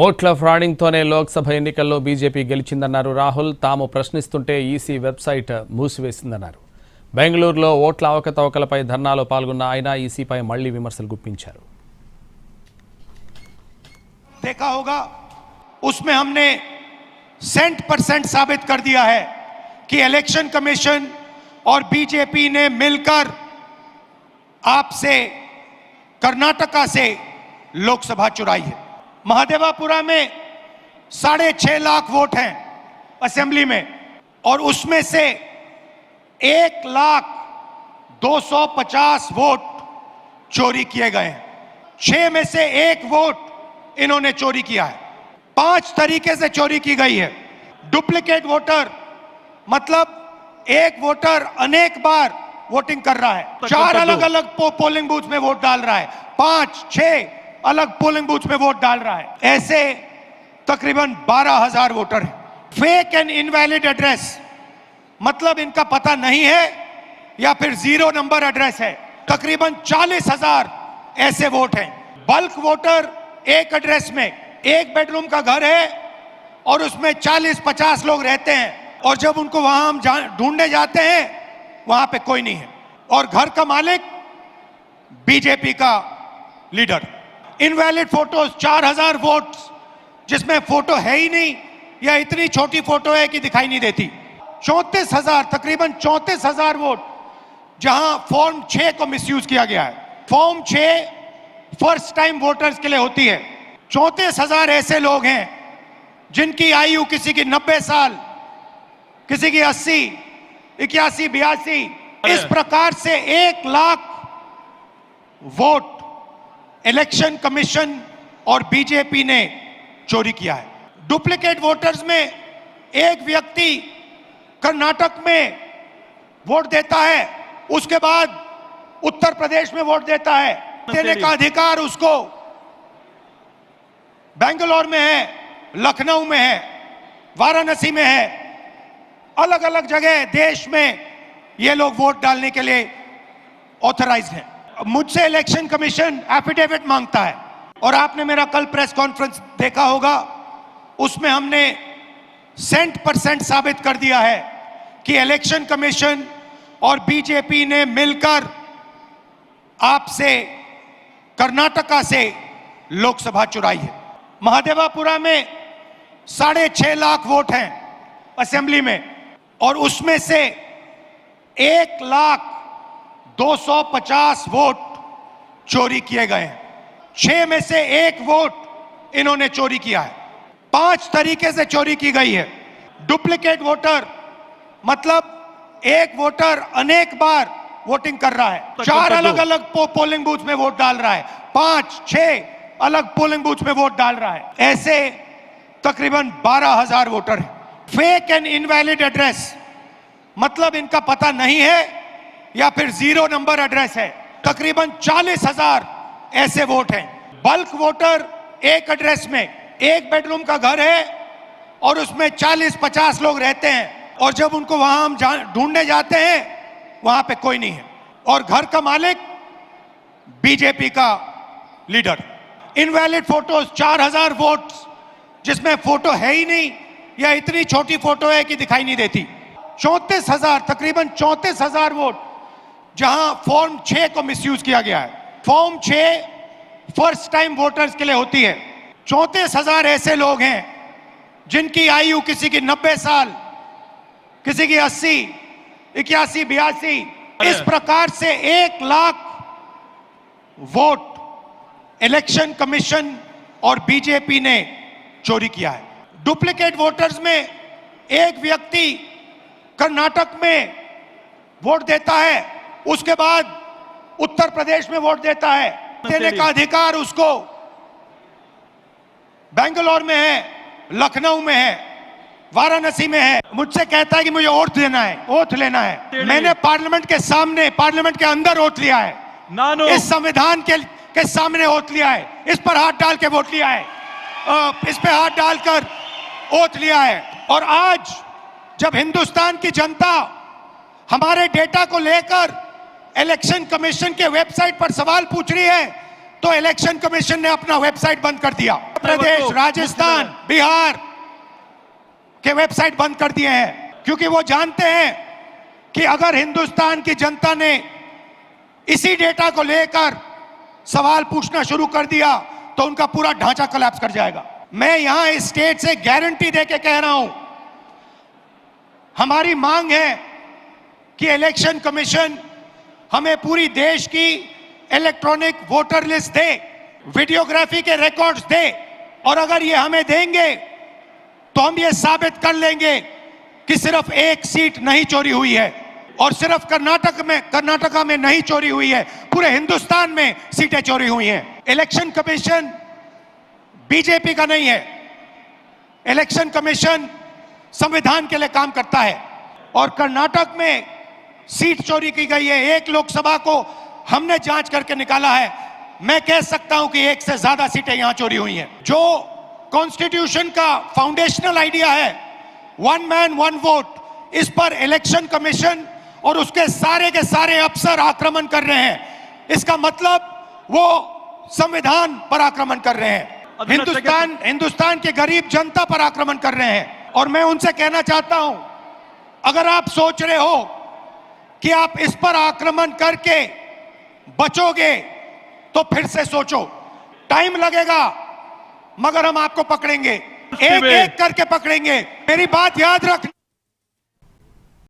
ఓట్ల ఫ్రాడింగ్తోనే లోక్సభ ఎన్నికల్లో బీజేపీ గెలిచిందన్నారు రాహుల్. తాము ప్రశ్నిస్తుంటే ఈసీ వెబ్సైట్ మూసివేసిందన్నారు. బెంగళూరులో ఓట్ల అవకతవకలపై ధర్నాలో పాల్గొన్న ఆయన ఈసీపై మళ్లీ విమర్శలు గుప్పించారు. देखा होगा उसमें हमने 100% साबित कर दिया है कि इलेक्शन कमीशन और बीजेपी ने मिलकर आपसे कर्नाटका से लोकसभा चुराई है। महादेवापुरा में 6.5 लाख वोट हैं असेंबली में और उसमें से 1,250,000 वोट चोरी किए गए हैं। 6 में से 1 वोट इन्होंने चोरी किया है। 5 तरीके से चोरी की गई है। डुप्लीकेट वोटर मतलब एक वोटर अनेक बार वोटिंग कर रहा है। 4 अलग अलग पोलिंग बूथ में वोट डाल रहा है, 5-6 अलग पोलिंग बूथ में वोट डाल रहा है। ऐसे तकरीबन 12,000 वोटर हैं। फेक एंड इनवैलिड एड्रेस मतलब इनका पता नहीं है या फिर 0 नंबर एड्रेस है। तकरीबन 40,000 ऐसे वोट हैं। बल्क वोटर एक एड्रेस में, 1 बेडरूम का घर है और उसमें 40-50 लोग रहते हैं और जब उनको वहां हम ढूंढने जाते हैं वहां पे कोई नहीं है और घर का मालिक बीजेपी का लीडर। इनवैलिड फोटोज 4,000 वोट्स जिसमें फोटो है ही नहीं या इतनी छोटी फोटो है कि दिखाई नहीं देती। 34,000 तकरीबन 34,000 वोट जहां फॉर्म 6 को मिसयूज किया गया है। फॉर्म 6 फर्स्ट टाइम वोटर्स के लिए होती है। 34,000 ऐसे लोग हैं जिनकी आयु किसी की 90 साल, किसी की 80, 81, 82। इस प्रकार से 1 लाख वोट इलेक्शन कमीशन और बीजेपी ने चोरी किया है। डुप्लीकेट वोटर्स में एक व्यक्ति कर्नाटक में वोट देता है, उसके बाद उत्तर प्रदेश में वोट देता है। देने का अधिकार उसको बेंगलोर में है, लखनऊ में है, वाराणसी में है, अलग अलग जगह देश में ये लोग वोट डालने के लिए ऑथराइज्ड हैं। मुझसे इलेक्शन कमीशन एफिडेविट मांगता है और आपने मेरा कल प्रेस कॉन्फ्रेंस देखा होगा, उसमें हमने 100% साबित कर दिया है कि इलेक्शन कमीशन और बीजेपी ने मिलकर आपसे कर्नाटका से लोकसभा चुराई है। महादेवापुरा में 6.5 लाख वोट हैं असेंबली में और उसमें से 1,250,000 वोट चोरी किए गए हैं। 6 में से 1 वोट इन्होंने चोरी किया है। 5 तरीके से चोरी की गई है। डुप्लीकेट वोटर मतलब एक वोटर अनेक बार वोटिंग कर रहा है। 4 अलग अलग पोलिंग बूथ में वोट डाल रहा है, 5-6 अलग पोलिंग बूथ में वोट डाल रहा है। ऐसे तकरीबन 12,000 वोटर हैं। फेक एंड इनवैलिड एड्रेस मतलब इनका पता नहीं है या फिर 0 नंबर एड्रेस है। तकरीबन 40,000 ऐसे वोट हैं। बल्क वोटर एक एड्रेस में, 1 बेडरूम का घर है और उसमें 40-50 लोग रहते हैं और जब उनको वहां हम ढूंढने जाते हैं वहां पे कोई नहीं है और घर का मालिक बीजेपी का लीडर। इनवैलिड फोटोज 4,000 वोट्स जिसमें फोटो है ही नहीं या इतनी छोटी फोटो है कि दिखाई नहीं देती। 34,000 तकरीबन 34,000 वोट जहां फॉर्म 6 को मिसयूज किया गया है। फॉर्म 6 फर्स्ट टाइम वोटर्स के लिए होती है। 34,000 ऐसे लोग हैं जिनकी आयु किसी की 90 साल, किसी की 80, 81, 82। इस प्रकार से 1 लाख वोट इलेक्शन कमीशन और बीजेपी ने चोरी किया है। डुप्लीकेट वोटर्स में एक व्यक्ति कर्नाटक में वोट देता है, उसके बाद उत्तर प्रदेश में वोट देता है। देने का अधिकार उसको बेंगलोर में है, लखनऊ में है, वाराणसी में है। मुझसे कहता है कि मुझे ओथ लेना है। मैंने पार्लियामेंट के सामने, पार्लियामेंट के अंदर ओथ लिया है। इस संविधान के सामने ओथ लिया है। इस पर हाथ डाल के वोट लिया है, इस पे हाथ डालकर ओथ लिया है। और आज जब हिंदुस्तान की जनता हमारे डेटा को लेकर इलेक्शन कमीशन के वेबसाइट पर सवाल पूछ रही है तो इलेक्शन कमीशन ने अपना वेबसाइट बंद कर दिया। प्रदेश, राजस्थान, बिहार के वेबसाइट बंद कर दिए हैं, क्योंकि वो जानते हैं कि अगर हिंदुस्तान की जनता ने इसी डेटा को लेकर सवाल पूछना शुरू कर दिया तो उनका पूरा ढांचा कोलैप्स कर जाएगा। मैं यहां इस स्टेट से गारंटी देके कह रहा हूं, हमारी मांग है कि इलेक्शन कमीशन हमें पूरी देश की इलेक्ट्रॉनिक वोटर लिस्ट दे, वीडियोग्राफी के रिकॉर्ड्स दे, और अगर ये हमें देंगे तो हम ये साबित कर लेंगे कि सिर्फ एक सीट नहीं चोरी हुई है, और सिर्फ कर्नाटका में नहीं चोरी हुई है, पूरे हिंदुस्तान में सीटें चोरी हुई हैं। इलेक्शन कमीशन बीजेपी का नहीं है, इलेक्शन कमीशन संविधान के लिए काम करता है, और कर्नाटक में सीट चोरी की गई है। एक लोकसभा को हमने जांच करके निकाला है, मैं कह सकता हूं कि एक से ज्यादा सीटें यहां चोरी हुई हैं। जो कॉन्स्टिट्यूशन का फाउंडेशनल आइडिया है, वन मैन वन वोट, इस पर इलेक्शन कमीशन और उसके सारे के सारे अफसर आक्रमण कर रहे हैं। इसका मतलब वो संविधान पर आक्रमण कर रहे हैं, हिंदुस्तान के गरीब जनता पर आक्रमण कर रहे हैं। और मैं उनसे कहना चाहता हूं, अगर आप सोच रहे हो कि आप इस पर आक्रमण करके बचोगे तो फिर से सोचो, टाइम लगेगा मगर हम आपको पकड़ेंगे, एक एक करके पकड़ेंगे। मेरी बात याद रखना।